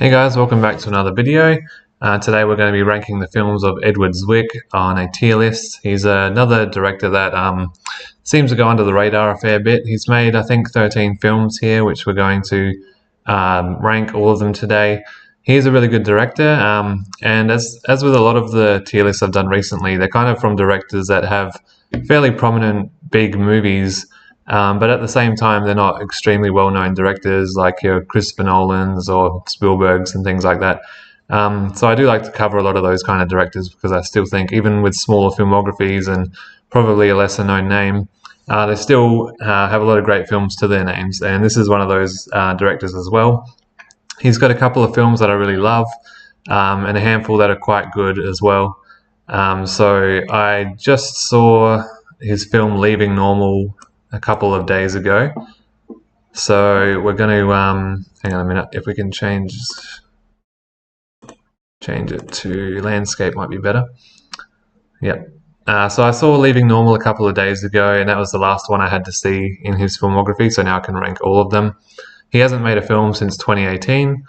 Hey guys, welcome back to another video. Today we're going to be ranking the films of Edward Zwick on a tier list. He's another director that seems to go under the radar a fair bit. He's made, I think, 13 films here, which we're going to rank all of them today. He's a really good director, and as with a lot of the tier lists I've done recently, they're kind of from directors that have fairly prominent big movies, but at the same time, they're not extremely well-known directors like your Christopher Nolans or Spielbergs and things like that. So I do like to cover a lot of those kind of directors because I still think, even with smaller filmographies and probably a lesser-known name, they still have a lot of great films to their names. And this is one of those directors as well. He's got a couple of films that I really love, and a handful that are quite good as well. So I just saw his film Leaving Normal a couple of days ago. So we're going to, hang on a minute, if we can change it to landscape might be better. Yep. So I saw Leaving Normal a couple of days ago, and that was the last one I had to see in his filmography, so now I can rank all of them. He hasn't made a film since 2018,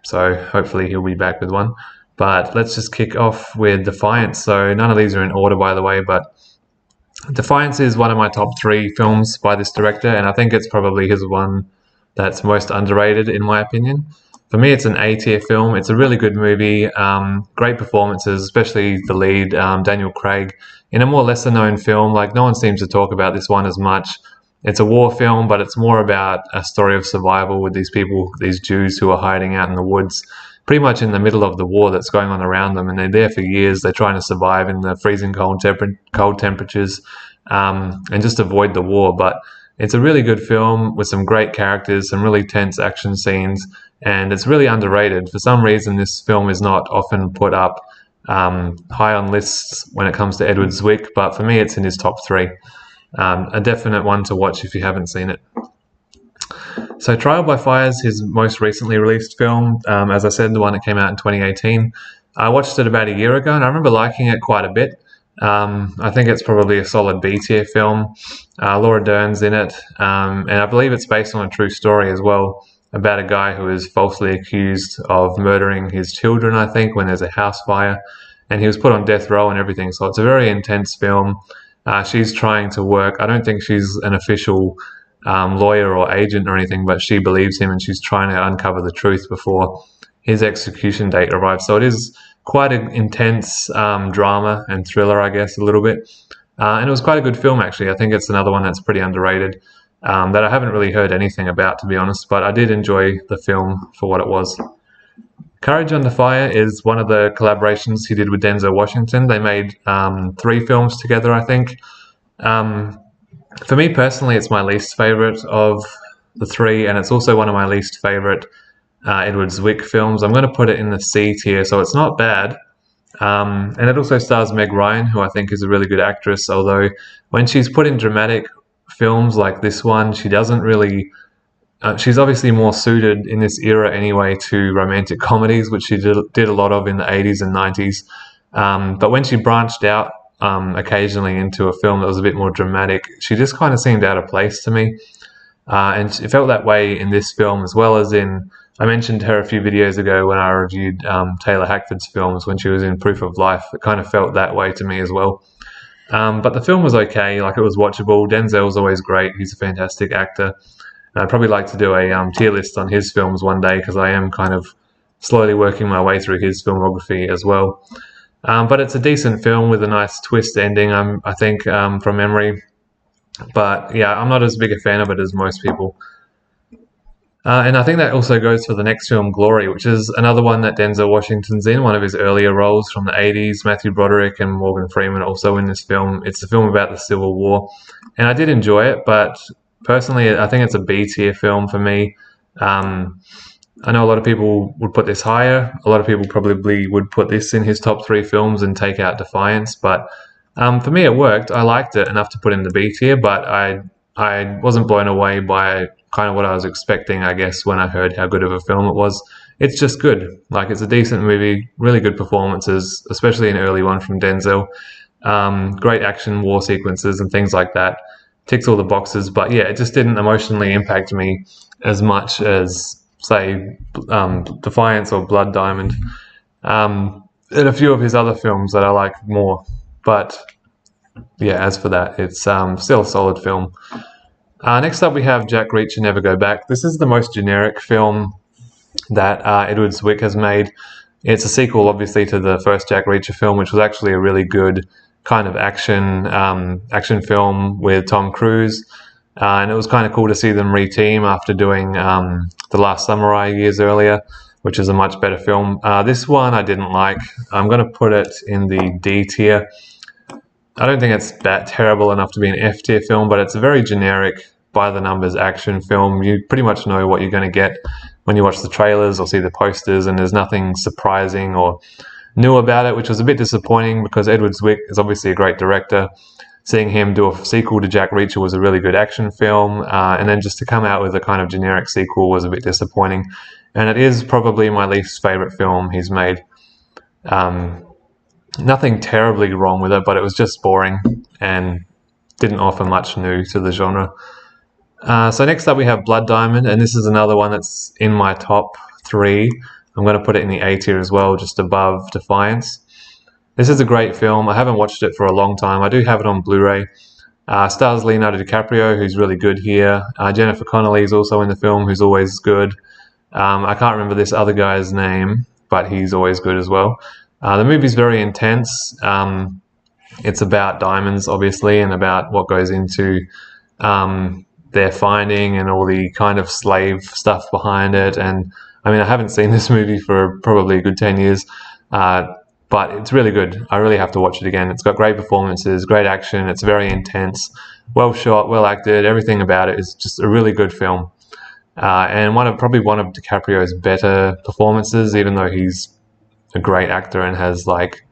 so hopefully he'll be back with one. But let's just kick off with Defiance. So none of these are in order, by the way, but Defiance is one of my top 3 films by this director, and I think it's probably his one that's most underrated in my opinion. For me, it's an A-tier film. It's a really good movie, great performances, especially the lead, Daniel Craig, in a more lesser-known film. Like, no one seems to talk about this one as much. It's a war film, but it's more about a story of survival with these people, these Jews who are hiding out in the woods, pretty much in the middle of the war that's going on around them, and they're there for years. They're trying to survive in the freezing cold temperatures and just avoid the war. But it's a really good film with some great characters, some really tense action scenes, and it's really underrated. For some reason, this film is not often put up high on lists when it comes to Edward Zwick, but for me, it's in his top 3. A definite one to watch if you haven't seen it. So Trial by Fire is his most recently released film. As I said, the one that came out in 2018. I watched it about a year ago, and I remember liking it quite a bit. I think it's probably a solid B-tier film. Laura Dern's in it, and I believe it's based on a true story as well, about a guy who is falsely accused of murdering his children, I think, when there's a house fire, and he was put on death row and everything. So it's a very intense film. She's trying to work. I don't think she's an official lawyer or agent or anything, but she believes him and she's trying to uncover the truth before his execution date arrives. So it is quite an intense drama and thriller, I guess, a little bit. And it was quite a good film, actually. I think it's another one that's pretty underrated, that I haven't really heard anything about, to be honest, but I did enjoy the film for what it was. Courage Under Fire is one of the collaborations he did with Denzel Washington. They made 3 films together, I think. For me personally, it's my least favorite of the 3, and it's also one of my least favorite Edward Zwick films. I'm going to put it in the C tier, so it's not bad. And it also stars Meg Ryan, who I think is a really good actress, although when she's put in dramatic films like this one, she doesn't really... she's obviously more suited in this era anyway to romantic comedies, which she did a lot of in the 80s and 90s. But when she branched out occasionally into a film that was a bit more dramatic, she just kind of seemed out of place to me. And it felt that way in this film, as well as in... I mentioned her a few videos ago when I reviewed Taylor Hackford's films when she was in Proof of Life. It kind of felt that way to me as well. But the film was okay, like it was watchable. Denzel's always great. He's a fantastic actor. I'd probably like to do a tier list on his films one day, because I am kind of slowly working my way through his filmography as well. But it's a decent film with a nice twist ending, I think, from memory. But yeah, I'm not as big a fan of it as most people. And I think that also goes for the next film, Glory, which is another one that Denzel Washington's in, one of his earlier roles from the 80s. Matthew Broderick and Morgan Freeman also in this film. It's a film about the Civil War, and I did enjoy it, but personally, I think it's a B-tier film for me. I know a lot of people would put this higher. A lot of people probably would put this in his top 3 films and take out Defiance, but for me it worked. I liked it enough to put in the B-tier, but I wasn't blown away by kind of what I was expecting, I guess, when I heard how good of a film it was. It's just good. Like, it's a decent movie, really good performances, especially an early one from Denzel. Great action, war sequences and things like that. Ticks all the boxes, but yeah, it just didn't emotionally impact me as much as say, Defiance or Blood Diamond, and a few of his other films that I like more. But yeah, as for that, it's still a solid film. Next up, we have Jack Reacher Never Go Back. This is the most generic film that Edward Zwick has made. It's a sequel, obviously, to the first Jack Reacher film, which was actually a really good kind of action film with Tom Cruise. And it was kind of cool to see them re-team after doing The Last Samurai years earlier, which is a much better film. This one I didn't like. I'm going to put it in the D tier. I don't think it's that terrible enough to be an F tier film, but it's a very generic, by-the-numbers action film. You pretty much know what you're going to get when you watch the trailers or see the posters, and there's nothing surprising or new about it, which was a bit disappointing because Edward Zwick is obviously a great director. Seeing him do a sequel to Jack Reacher was a really good action film, and then just to come out with a kind of generic sequel was a bit disappointing. And it is probably my least favourite film he's made. Nothing terribly wrong with it, but it was just boring and didn't offer much new to the genre. So next up we have Blood Diamond, and this is another one that's in my top 3. I'm going to put it in the A tier as well, just above Defiance. This is a great film. I haven't watched it for a long time. I do have it on Blu-ray. Stars Leonardo DiCaprio, who's really good here. Jennifer Connelly is also in the film, who's always good. I can't remember this other guy's name, but he's always good as well. The movie's very intense. It's about diamonds, obviously, and about what goes into their finding and all the kind of slave stuff behind it. And I mean, I haven't seen this movie for probably a good 10 years, but it's really good. I really have to watch it again. It's got great performances, great action. It's very intense, well shot, well acted. Everything about it is just a really good film. And probably one of DiCaprio's better performances, even though he's a great actor and has like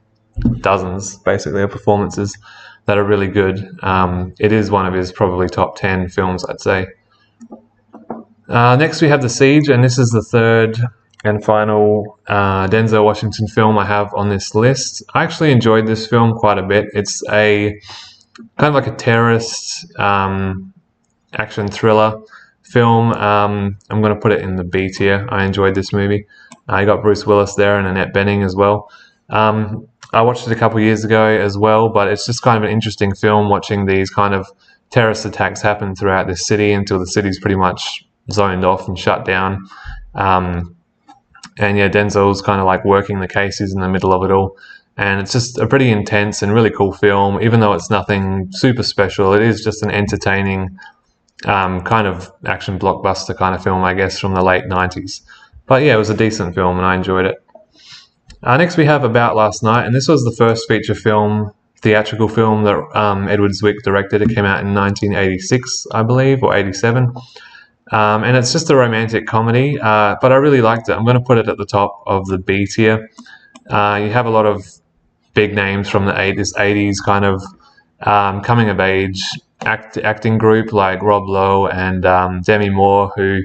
dozens, basically, of performances that are really good. It is one of his probably top 10 films, I'd say. Next we have The Siege, and this is the third and final Denzel Washington film I have on this list. I actually enjoyed this film quite a bit. It's a kind of like a terrorist action thriller film. I'm going to put it in the B tier. I enjoyed this movie. You got Bruce Willis there and Annette Bening as well. I watched it a couple of years ago as well, but it's just kind of an interesting film watching these kind of terrorist attacks happen throughout this city until the city's pretty much zoned off and shut down. And yeah, Denzel's kind of like working the cases in the middle of it all. And it's just a pretty intense and really cool film. Even though it's nothing super special, it is just an entertaining kind of action blockbuster kind of film, I guess, from the late 90s. But yeah, it was a decent film and I enjoyed it. Next we have About Last Night, and this was the first feature film, theatrical film that Edward Zwick directed. It came out in 1986, I believe, or 87. And it's just a romantic comedy, but I really liked it. I'm going to put it at the top of the B tier. You have a lot of big names from the 80s kind of coming of age acting group like Rob Lowe and Demi Moore, who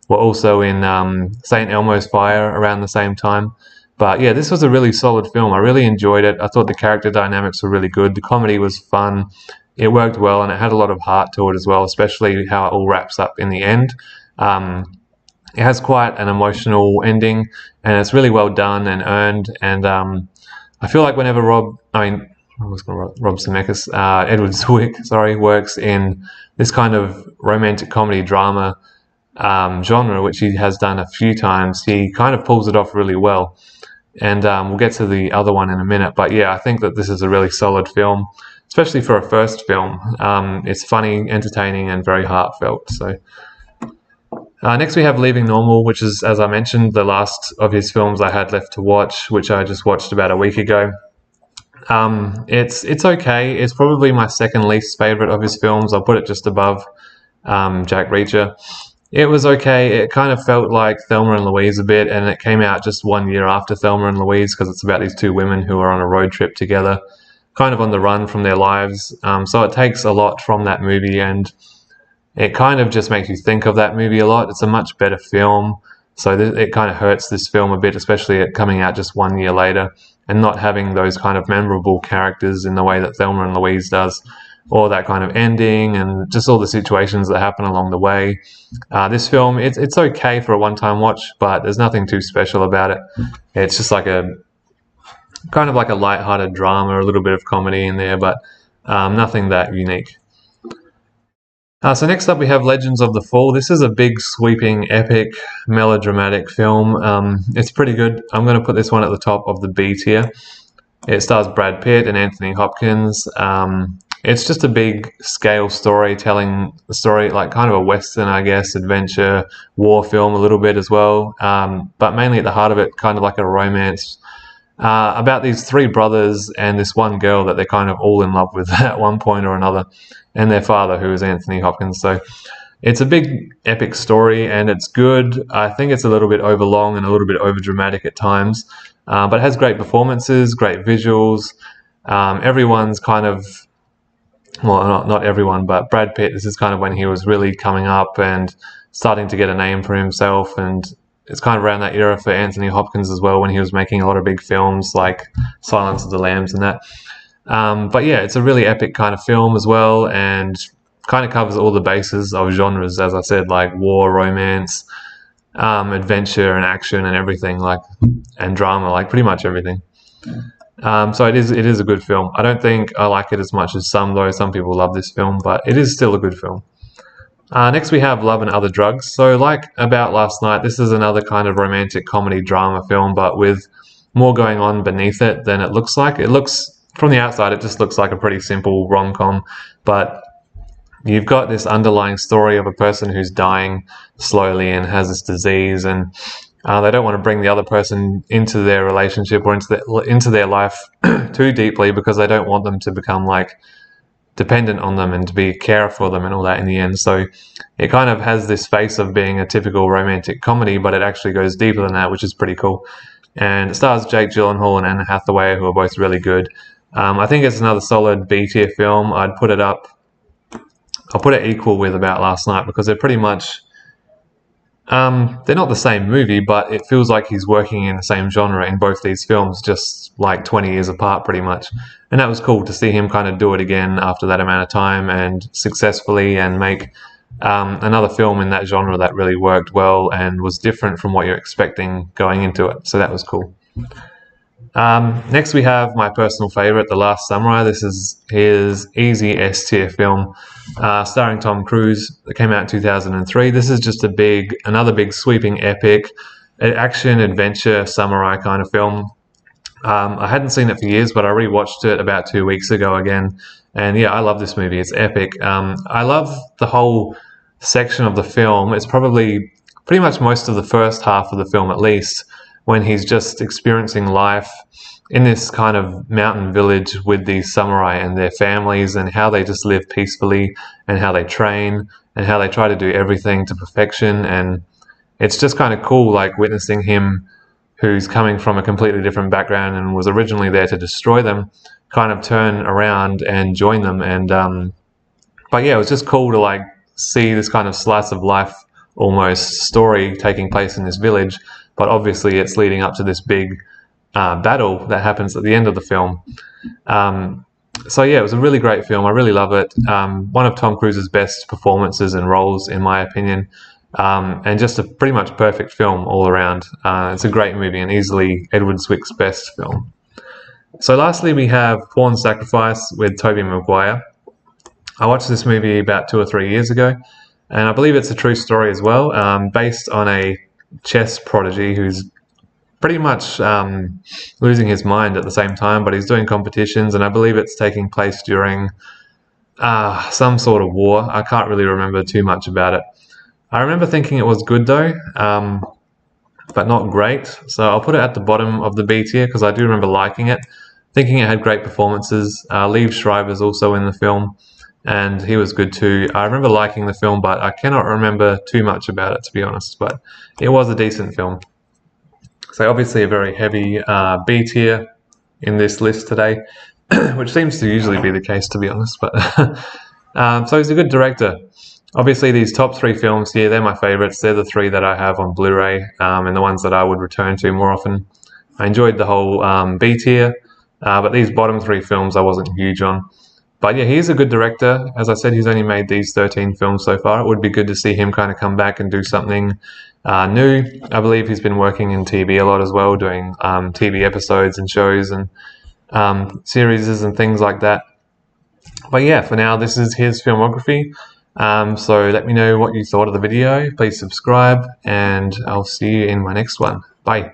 were also in St. Elmo's Fire around the same time. But yeah, this was a really solid film. I really enjoyed it. I thought the character dynamics were really good. The comedy was fun. It worked well, and it had a lot of heart to it as well, especially how it all wraps up in the end. It has quite an emotional ending, and it's really well done and earned. And I feel like whenever Edward Zwick, works in this kind of romantic comedy drama genre, which he has done a few times, he kind of pulls it off really well. And we'll get to the other one in a minute. But yeah, I think that this is a really solid film, especially for a first film. It's funny, entertaining, and very heartfelt. So next we have Leaving Normal, which is, as I mentioned, the last of his films I had left to watch, which I just watched about a week ago. It's okay. It's probably my second least favorite of his films. I'll put it just above Jack Reacher. It was okay. It kind of felt like Thelma and Louise a bit, and it came out just 1 year after Thelma and Louise because it's about these two women who are on a road trip together, kind of on the run from their lives. So it takes a lot from that movie, and it kind of just makes you think of that movie a lot. It's a much better film, so it kind of hurts this film a bit, especially it coming out just 1 year later and not having those kind of memorable characters in the way that Thelma and Louise does. or that kind of ending and just all the situations that happen along the way. This film, it's okay for a one-time watch, but there's nothing too special about it. It's just like a kind of like a light-hearted drama, a little bit of comedy in there, but nothing that unique. So next up we have Legends of the Fall. This is a big, sweeping, epic, melodramatic film. It's pretty good. I'm going to put this one at the top of the B tier. It stars Brad Pitt and Anthony Hopkins. It's just a big scale story, telling the story like kind of a Western, I guess, adventure, war film a little bit as well. But mainly at the heart of it, kind of like a romance about these three brothers and this one girl that they're kind of all in love with at one point or another, and their father, who is Anthony Hopkins. So it's a big epic story and it's good. I think it's a little bit overlong and a little bit overdramatic at times, but it has great performances, great visuals. Everyone's kind of, well, not everyone, but Brad Pitt, this is kind of when he was really coming up and starting to get a name for himself, and it's kind of around that era for Anthony Hopkins as well, when he was making a lot of big films like Silence of the Lambs and that. But yeah, it's a really epic kind of film as well, and kind of covers all the bases of genres, as I said, like war, romance, adventure and action and everything, like, and drama, like pretty much everything. So it is a good film. I don't think I like it as much as some, though. Some people love this film, but it is still a good film. Next we have Love and Other Drugs. So like About Last Night, this is another kind of romantic comedy drama film, but with more going on beneath it than it looks like. It looks, from the outside, it just looks like a pretty simple rom-com, but you've got this underlying story of a person who's dying slowly and has this disease, and they don't want to bring the other person into their relationship or into their life too deeply, because they don't want them to become like dependent on them and to be carer for them and all that in the end. So it kind of has this face of being a typical romantic comedy, but it actually goes deeper than that, which is pretty cool. And it stars Jake Gyllenhaal and Anne Hathaway, who are both really good. I think it's another solid B tier film. I'll put it equal with About Last Night, because they're pretty much, they're not the same movie, but it feels like he's working in the same genre in both these films, just like 20 years apart pretty much. And that was cool to see him kind of do it again after that amount of time and successfully, and make another film in that genre that really worked well and was different from what you're expecting going into it. So that was cool. Next we have my personal favorite, The Last Samurai. This is his easy S tier film, starring Tom Cruise. It came out in 2003. This is just another big sweeping epic action adventure samurai kind of film. I hadn't seen it for years, but I rewatched it about 2 weeks ago again, and yeah, I love this movie. It's epic. I love the whole section of the film. It's probably pretty much most of the first half of the film, at least, when he's just experiencing life in this kind of mountain village with these samurai and their families, and how they just live peacefully, and how they train, and how they try to do everything to perfection. And it's just kind of cool, like witnessing him, who's coming from a completely different background and was originally there to destroy them, kind of turn around and join them. And but yeah, it was just cool to like see this kind of slice of life almost story taking place in this village, but obviously it's leading up to this big battle that happens at the end of the film. So yeah, it was a really great film. I really love it. One of Tom Cruise's best performances and roles, in my opinion, and just a pretty much perfect film all around. It's a great movie and easily Edward Zwick's best film. So lastly, we have Pawn Sacrifice with Tobey Maguire. I watched this movie about 2 or 3 years ago, and I believe it's a true story as well, based on a chess prodigy who's pretty much losing his mind at the same time, but he's doing competitions, and I believe it's taking place during some sort of war. I can't really remember too much about it. I remember thinking it was good though, but not great, so I'll put it at the bottom of the B tier, because I do remember liking it, thinking it had great performances. Liev Schreiber's also in the film, and he was good too. I remember liking the film, but I cannot remember too much about it, to be honest, but it was a decent film. So obviously a very heavy B tier in this list today, which seems to usually be the case, to be honest. But so he's a good director. Obviously these top 3 films here, they're my favourites. They're the 3 that I have on Blu-ray, and the ones that I would return to more often. I enjoyed the whole B tier, but these bottom 3 films I wasn't huge on. But yeah, he's a good director. As I said, he's only made these 13 films so far. It would be good to see him kind of come back and do something new. I believe he's been working in TV a lot as well, doing TV episodes and shows and series and things like that. But yeah, for now, this is his filmography. So let me know what you thought of the video. Please subscribe, and I'll see you in my next one. Bye.